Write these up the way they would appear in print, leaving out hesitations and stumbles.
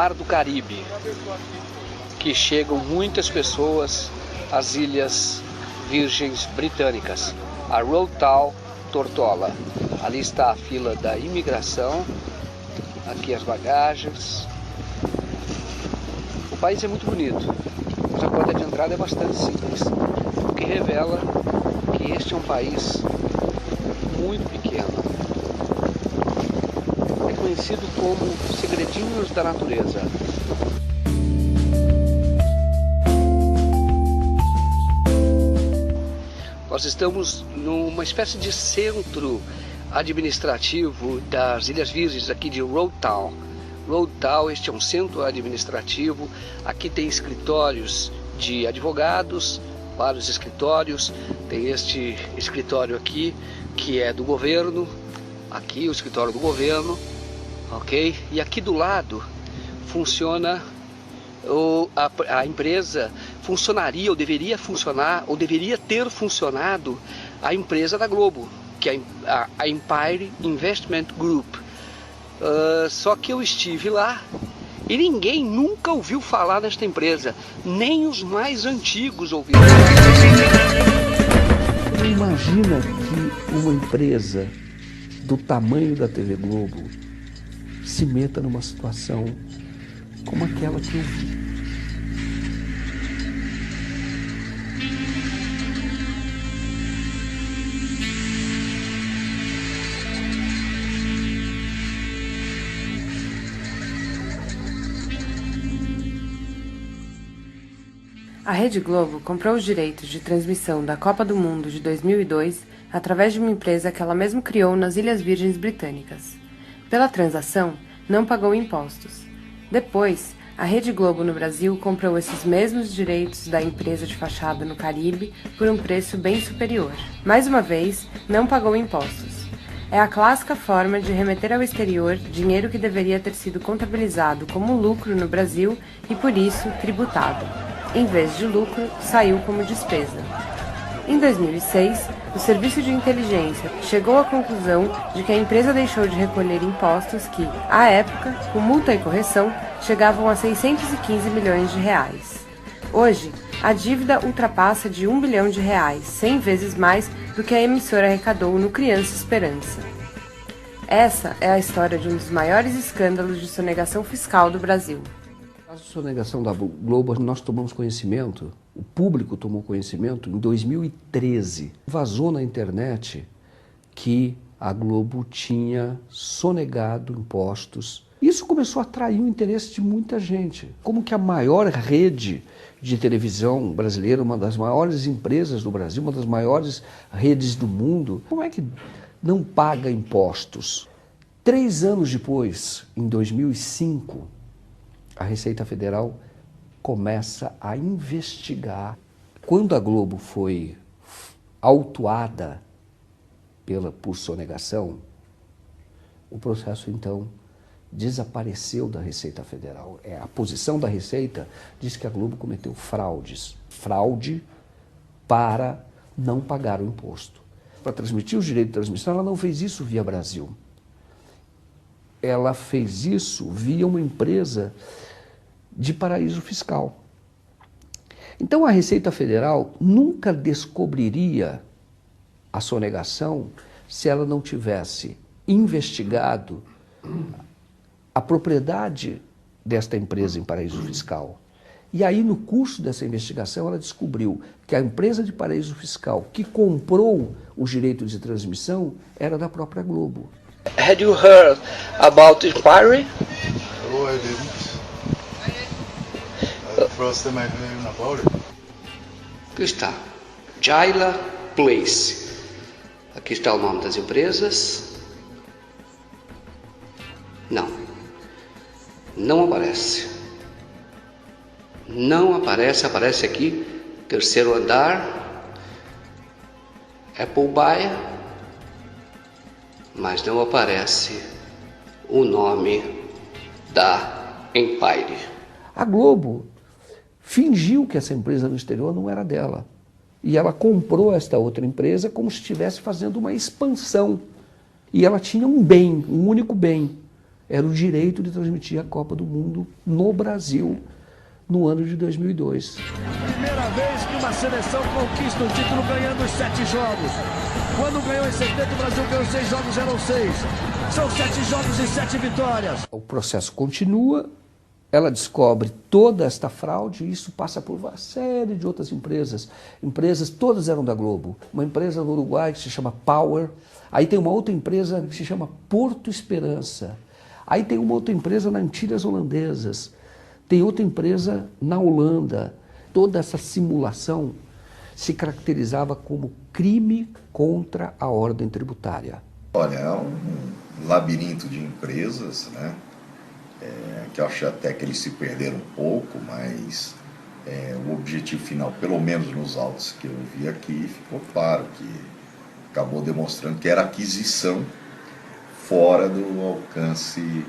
Mar do Caribe, que chegam muitas pessoas às Ilhas Virgens Britânicas, a Road Town Tortola. Ali está a fila da imigração, aqui as bagagens. O país é muito bonito, mas a porta de entrada é bastante simples, o que revela que este é um país muito pequeno. É conhecido como Segredinhos da Natureza. Nós estamos numa espécie de centro administrativo das Ilhas Virgens, aqui de Road Town. Road Town, este é um centro administrativo. Aqui tem escritórios de advogados, vários escritórios. Tem este escritório aqui, que é do governo. Aqui o escritório do governo, ok? E aqui do lado funciona a empresa, funcionaria ou deveria funcionar, ou deveria ter funcionado a empresa da Globo, que é a Empire Investment Group. Só que eu estive lá e ninguém nunca ouviu falar nesta empresa, nem os mais antigos ouviram. Imagina que uma empresa do tamanho da TV Globo se meta numa situação como aquela que eu vi. A Rede Globo comprou os direitos de transmissão da Copa do Mundo de 2002 através de uma empresa que ela mesma criou nas Ilhas Virgens Britânicas. Pela transação, não pagou impostos. Depois, a Rede Globo no Brasil comprou esses mesmos direitos da empresa de fachada no Caribe por um preço bem superior. Mais uma vez, não pagou impostos. É a clássica forma de remeter ao exterior dinheiro que deveria ter sido contabilizado como lucro no Brasil e, por isso, tributado. Em vez de lucro, saiu como despesa. Em 2006, o Serviço de Inteligência chegou à conclusão de que a empresa deixou de recolher impostos que, à época, com multa e correção, chegavam a 615 milhões de reais. Hoje, a dívida ultrapassa de R$1 bilhão, 100 vezes mais do que a emissora arrecadou no Criança Esperança. Essa é a história de um dos maiores escândalos de sonegação fiscal do Brasil. A sonegação da Globo, nós tomamos conhecimento, o público tomou conhecimento em 2013. Vazou na internet que a Globo tinha sonegado impostos. Isso começou a atrair o interesse de muita gente. Como que a maior rede de televisão brasileira, uma das maiores empresas do Brasil, uma das maiores redes do mundo, como é que não paga impostos? 3 anos depois, em 2005, a Receita Federal começa a investigar. Quando a Globo foi autuada por sonegação, o processo então desapareceu da Receita Federal. A posição da Receita diz que a Globo cometeu fraude para não pagar o imposto. Para transmitir os direitos de transmissão, ela não fez isso via Brasil. Ela fez isso via uma empresa de paraíso fiscal. Então a Receita Federal nunca descobriria a sonegação se ela não tivesse investigado a propriedade desta empresa em paraíso fiscal. E aí, no curso dessa investigação, ela descobriu que a empresa de paraíso fiscal que comprou os direitos de transmissão era da própria Globo. Had you heard about Empire? No, I didn't. First time I heard about it. Aqui está, Jaila Place. Aqui está o nome das empresas. Não aparece. Não aparece, aparece aqui, terceiro andar, Appleby, mas não aparece o nome da Empire. A Globo fingiu que essa empresa no exterior não era dela. E ela comprou esta outra empresa como se estivesse fazendo uma expansão. E ela tinha um bem, um único bem, era o direito de transmitir a Copa do Mundo no Brasil no ano de 2002. Primeira vez que uma seleção conquista um título ganhando os 7 jogos. Quando ganhou em 70, o Brasil ganhou 6 jogos, eram 6. São 7 jogos e 7 vitórias. O processo continua, ela descobre toda esta fraude e isso passa por uma série de outras empresas. Empresas, todas eram da Globo. Uma empresa no Uruguai que se chama Power. Aí tem uma outra empresa que se chama Porto Esperança. Aí tem uma outra empresa nas Antilhas Holandesas. Tem outra empresa na Holanda. Toda essa simulação se caracterizava como crime contra a ordem tributária. Olha, é um labirinto de empresas, né? Que eu acho até que eles se perderam um pouco, mas o objetivo final, pelo menos nos autos que eu vi aqui, ficou claro que acabou demonstrando que era aquisição fora do alcance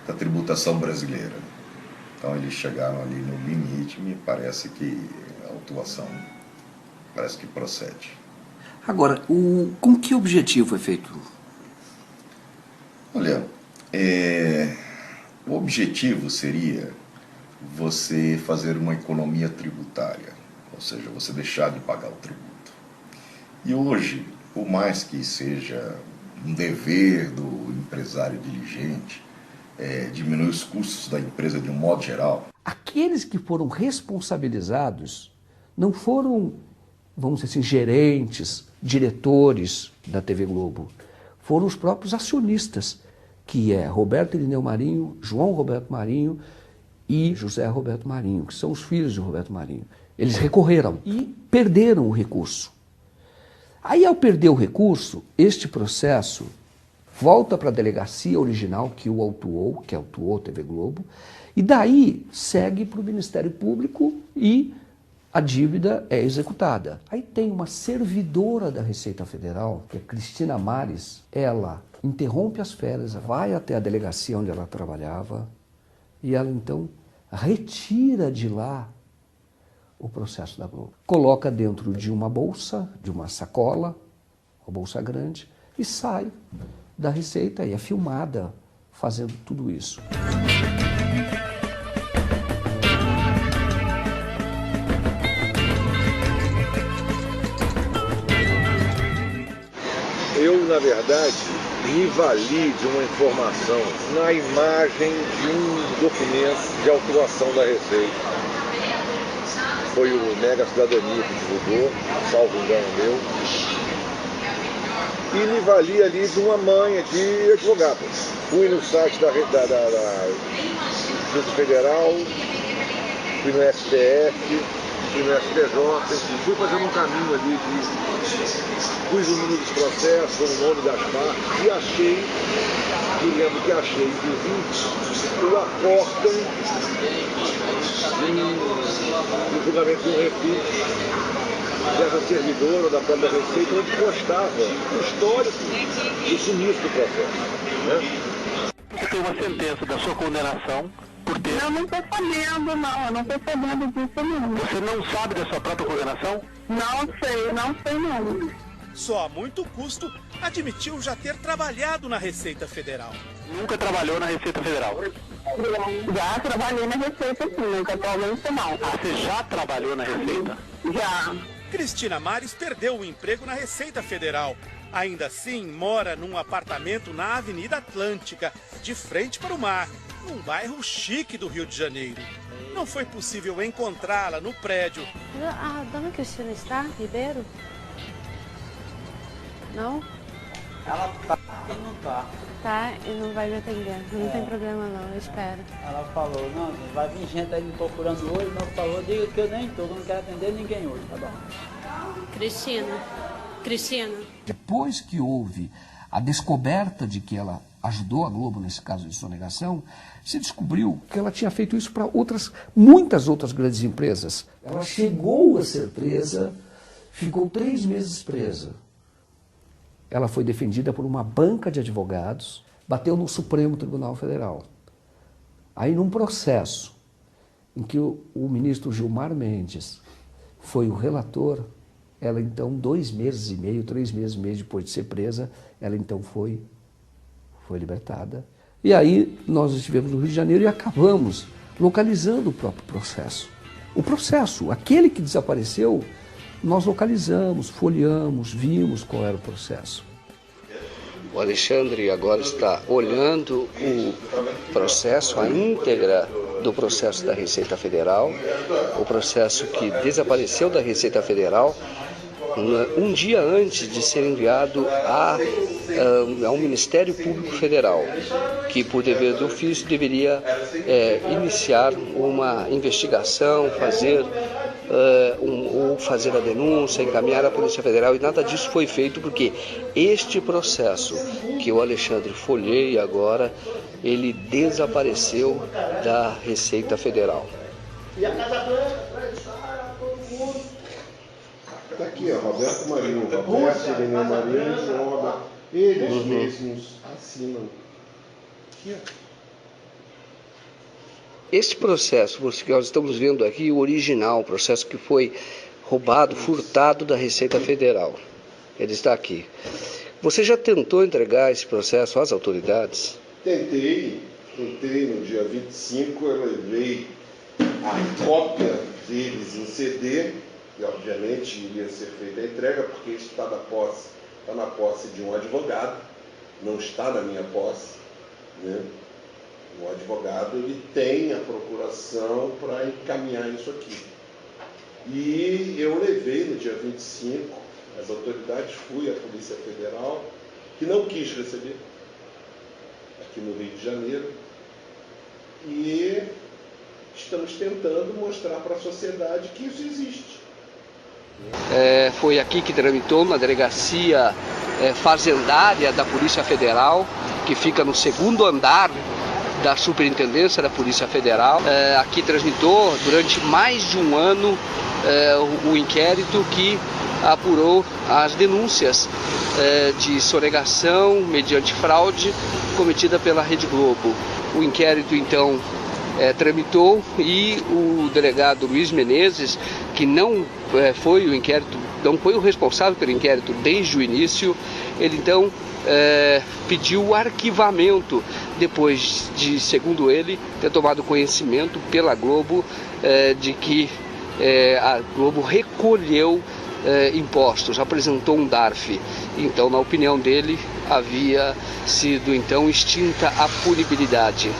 da tributação brasileira. Então eles chegaram ali no limite, me parece que a autuação parece que procede. Agora, com que objetivo é feito? Olha, o objetivo seria você fazer uma economia tributária, ou seja, você deixar de pagar o tributo. E hoje, por mais que seja um dever do empresário diligente, diminuir os custos da empresa de um modo geral. Aqueles que foram responsabilizados não foram, vamos dizer assim, gerentes, diretores da TV Globo. Foram os próprios acionistas, que é Roberto Irineu Marinho, João Roberto Marinho e José Roberto Marinho, que são os filhos de Roberto Marinho. Eles recorreram e perderam o recurso. Aí, ao perder o recurso, este processo volta para a delegacia original que o autuou, que autuou a TV Globo, e daí segue para o Ministério Público e a dívida é executada. Aí tem uma servidora da Receita Federal, que é Cristina Mares, ela interrompe as férias, vai até a delegacia onde ela trabalhava e ela então retira de lá o processo da Globo. Coloca dentro de uma bolsa, de uma sacola, uma bolsa grande, e sai da Receita e é filmada fazendo tudo isso. Eu, na verdade, me vali de uma informação na imagem de um documento de autuação da Receita. Foi o Mega Cidadania que divulgou, salvo engano meu. E me vali ali de uma manha de advogado. Fui no site da Justiça Federal, fui no STF, fui no STJ, enfim, fui fazendo um caminho ali pus o número dos processos, o nome das partes e achei, me lembro que achei, inclusive, o acórdão do julgamento de um refis dessa servidora ou da própria Receita, onde constava o histórico do sumiço do processo. Né? Você tem uma sentença da sua condenação por ter... Eu não estou sabendo, não. Eu não estou sabendo disso, não. Você não sabe da sua própria condenação? Não sei, não. Só a muito custo admitiu já ter trabalhado na Receita Federal. Nunca trabalhou na Receita Federal? Já trabalhei na Receita, sim. Nunca atualmente, não. Ah, você já trabalhou na Receita? Já. Cristina Mares perdeu o emprego na Receita Federal. Ainda assim, mora num apartamento na Avenida Atlântica, de frente para o mar, num bairro chique do Rio de Janeiro. Não foi possível encontrá-la no prédio. A dona Cristina está, Ribeiro? Não? Ela tá e não tá. Tá e não vai me atender. Não tem problema não, eu espero. Ela falou, não, vai vir gente aí me procurando hoje, não falou, diga que eu nem tô, eu não quero atender ninguém hoje, tá bom? Cristina. Depois que houve a descoberta de que ela ajudou a Globo nesse caso de sonegação, se descobriu que ela tinha feito isso para muitas outras grandes empresas. Ela chegou a ser presa, ficou 3 meses presa. Ela foi defendida por uma banca de advogados, bateu no Supremo Tribunal Federal. Aí, num processo em que o ministro Gilmar Mendes foi o relator, ela então, 2 meses e meio, 3 meses e meio depois de ser presa, ela então foi libertada E aí nós estivemos no Rio de Janeiro e acabamos localizando o próprio processo. O processo, aquele que desapareceu, nós localizamos, folheamos, vimos qual era o processo. O Alexandre agora está olhando o processo, a íntegra do processo da Receita Federal, o processo que desapareceu da Receita Federal, um dia antes de ser enviado ao Ministério Público Federal, que por dever do ofício deveria iniciar uma investigação, fazer a denúncia, encaminhar à Polícia Federal, e nada disso foi feito porque este processo que o Alexandre folheia agora, ele desapareceu da Receita Federal. E a Casa Branca, está aqui, ó, Roberto Marinho, Roberto, Irineu Marinho, João Roberto. Eles mesmos assinam. Aqui, ó. Este processo que nós estamos vendo aqui, o original, o processo que foi roubado, furtado da Receita Federal. Ele está aqui. Você já tentou entregar esse processo às autoridades? Tentei no dia 25, eu levei a cópia deles em CD, e obviamente iria ser feita a entrega, porque isso está na posse de um advogado, não está na minha posse, né? O advogado, ele tem a procuração para encaminhar isso aqui. E eu levei no dia 25, as autoridades, fui à Polícia Federal, que não quis receber, aqui no Rio de Janeiro, e estamos tentando mostrar para a sociedade que isso existe. Foi aqui que tramitou na delegacia fazendária da Polícia Federal, que fica no segundo andar da Superintendência da Polícia Federal. Aqui tramitou durante mais de um ano o inquérito que apurou as denúncias de sonegação mediante fraude cometida pela Rede Globo. O inquérito, então, tramitou e o delegado Luiz Menezes, que não foi o responsável pelo inquérito desde o início, ele então pediu o arquivamento depois de, segundo ele, ter tomado conhecimento pela Globo de que a Globo recolheu impostos, apresentou um DARF. Então, na opinião dele, havia sido então extinta a punibilidade.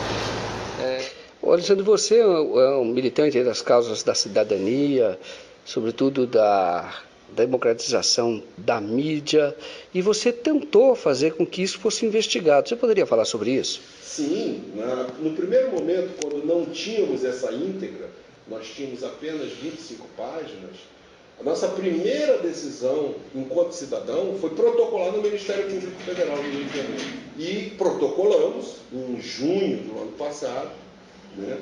Alexandre, você é um militante das causas da cidadania, sobretudo da democratização da mídia, e você tentou fazer com que isso fosse investigado. Você poderia falar sobre isso? Sim, no primeiro momento, quando não tínhamos essa íntegra, nós tínhamos apenas 25 páginas, a nossa primeira decisão, enquanto cidadão, foi protocolar no Ministério Público Federal do Rio de Janeiro. E protocolamos em junho do ano passado, né?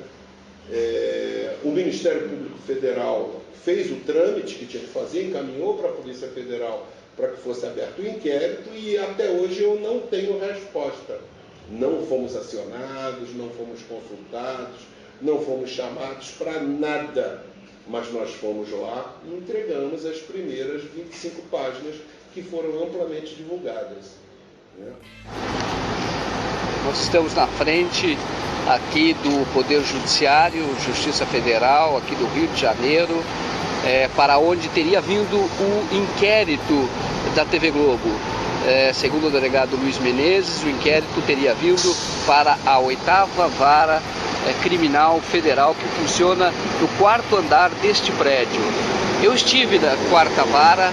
O Ministério Público Federal fez o trâmite que tinha que fazer, encaminhou para a Polícia Federal para que fosse aberto o inquérito, e até hoje eu não tenho resposta. Não fomos acionados, não fomos consultados, não fomos chamados para nada, mas nós fomos lá e entregamos as primeiras 25 páginas que foram amplamente divulgadas, né? Nós estamos na frente aqui do Poder Judiciário, Justiça Federal, aqui do Rio de Janeiro, para onde teria vindo o inquérito da TV Globo. Segundo o delegado Luiz Menezes, o inquérito teria vindo para a 8ª Vara Criminal Federal, que funciona no 4º andar deste prédio. Eu estive na 4ª Vara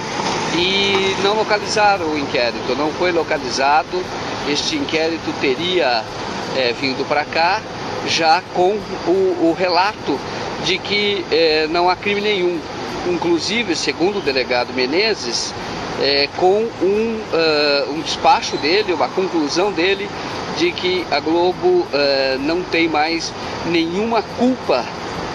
e não localizaram o inquérito, não foi localizado. Este inquérito teria vindo para cá já com o relato de que não há crime nenhum. Inclusive, segundo o delegado Menezes, com um despacho dele, uma conclusão dele, de que a Globo não tem mais nenhuma culpa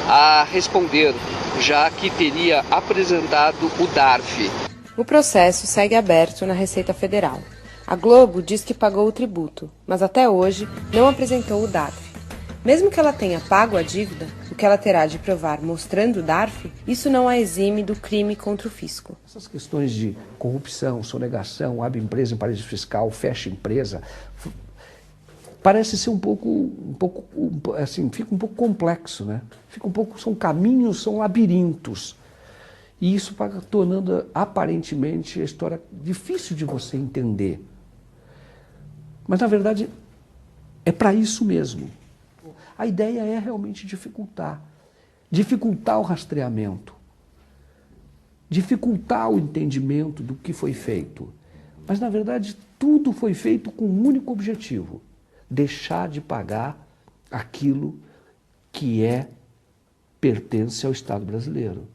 a responder, já que teria apresentado o DARF. O processo segue aberto na Receita Federal. A Globo diz que pagou o tributo, mas até hoje não apresentou o DARF. Mesmo que ela tenha pago a dívida, o que ela terá de provar mostrando o DARF, isso não a exime do crime contra o fisco. Essas questões de corrupção, sonegação, abre empresa em paraíso fiscal, fecha empresa, parece ser um pouco assim, fica um pouco complexo, né? Fica um pouco, são caminhos, são labirintos. E isso vai tornando, aparentemente, a história difícil de você entender. Mas, na verdade, é para isso mesmo. A ideia é realmente dificultar. Dificultar o rastreamento. Dificultar o entendimento do que foi feito. Mas, na verdade, tudo foi feito com um único objetivo: deixar de pagar aquilo que pertence ao Estado brasileiro.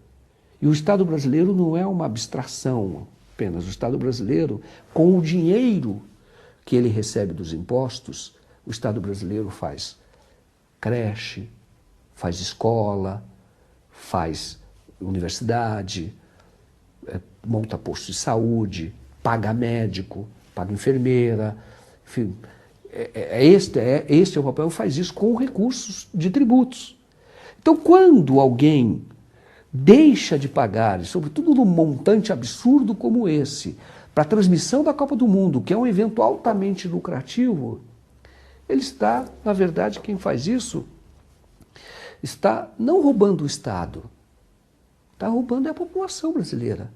E o Estado brasileiro não é uma abstração apenas. O Estado brasileiro, com o dinheiro que ele recebe dos impostos, o Estado brasileiro faz creche, faz escola, faz universidade, monta posto de saúde, paga médico, paga enfermeira, enfim. Este é o papel, faz isso com recursos de tributos. Então, quando alguém deixa de pagar, e sobretudo num montante absurdo como esse, para a transmissão da Copa do Mundo, que é um evento altamente lucrativo, ele está, na verdade, quem faz isso, está não roubando o Estado, está roubando a população brasileira.